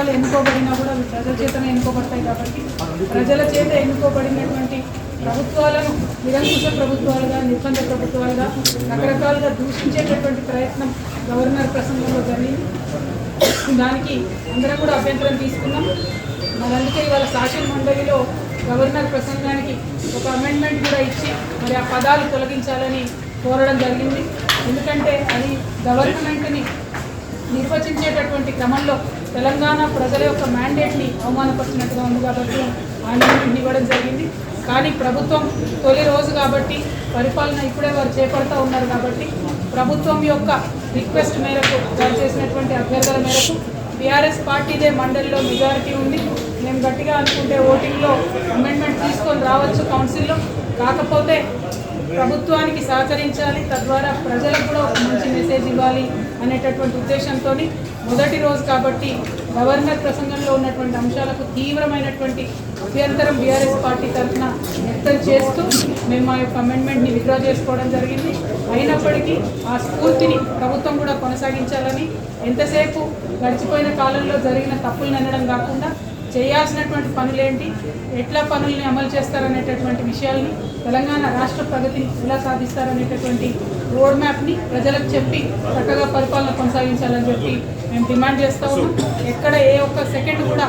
ప్రభుత్వాలు ఎన్నుకోబడినా కూడా అవి ప్రజల చేతనే ఎన్నుకోబడతాయి కాబట్టి ప్రజల చేత ఎన్నుకోబడినటువంటి ప్రభుత్వాలను నిరంకుశ ప్రభుత్వాలుగా, నిర్బంధ ప్రభుత్వాలుగా రకరకాలుగా దూషించేటటువంటి ప్రయత్నం గవర్నర్ ప్రసంగంలో జరిగింది. దానికి అందరం కూడా అభ్యంతరం తీసుకున్నాం. మరి అందుకే ఇవాళ శాసన మండలిలో గవర్నర్ ప్రసంగానికి ఒక అమెండ్మెంట్ కూడా ఇచ్చి మరి ఆ పదాలు తొలగించాలని కోరడం జరిగింది. ఎందుకంటే అది గవర్నమెంట్ని నిర్వచించేటటువంటి క్రమంలో తెలంగాణ ప్రజల యొక్క మ్యాండేట్ని అవమానపరిచినట్టుగా ఉంది కాబట్టి ఆ అమెండ్మెంట్ ఇవ్వడం జరిగింది. కానీ ప్రభుత్వం తొలి రోజు కాబట్టి పరిపాలన ఇప్పుడే వారు చేపడతా ఉన్నారు కాబట్టి ప్రభుత్వం యొక్క రిక్వెస్ట్ మేరకు వారు చేసినటువంటి అభ్యర్థుల మేరకు టీఆర్ఎస్ పార్టీదే మండలిలో మెజారిటీ ఉంది. మేము గట్టిగా అనుకుంటే ఓటింగ్లో అమెండ్మెంట్ తీసుకొని రావచ్చు కౌన్సిల్లో. కాకపోతే ప్రభుత్వానికి సహకరించాలి, తద్వారా ప్రజలకు కూడా ఒక మంచి మెసేజ్ ఇవ్వాలి అనేటటువంటి ఉద్దేశంతో మొదటి రోజు కాబట్టి గవర్నర్ ప్రసంగంలో ఉన్నటువంటి అంశాలకు తీవ్రమైనటువంటి అభ్యంతరం బీఆర్ఎస్ పార్టీ తరఫున వ్యక్తం చేస్తూ మేము మా యొక్క అమెండ్మెంట్ని విత్డ్రా చేసుకోవడం జరిగింది. అయినప్పటికీ ఆ స్ఫూర్తిని ప్రభుత్వం కూడా కొనసాగించాలని, ఎంతసేపు గడిచిపోయిన కాలంలో జరిగిన తప్పులను అనడం కాకుండా చేయాల్సినటువంటి పనులేంటి, ఎట్లా పనుల్ని అమలు చేస్తారనేటటువంటి విషయాల్ని, తెలంగాణ రాష్ట్ర ప్రగతిని ఎలా సాధిస్తారనేటటువంటి రోడ్ మ్యాప్ని ప్రజలకు చెప్పి చక్కగా పరిపాలన కొనసాగించాలని చెప్పి మేము డిమాండ్ చేస్తూ ఉన్నాం. ఎక్కడ ఏ ఒక్క సెకండ్ కూడా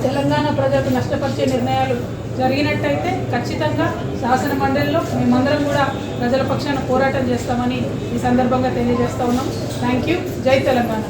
తెలంగాణ ప్రజలకు నష్టపరిచే నిర్ణయాలు జరిగినట్టయితే ఖచ్చితంగా శాసన మండలిలో మేమందరం కూడా ప్రజల పక్షాన పోరాటం చేస్తామని ఈ సందర్భంగా తెలియజేస్తూ ఉన్నాం. Thank you. జై తెలంగాణ.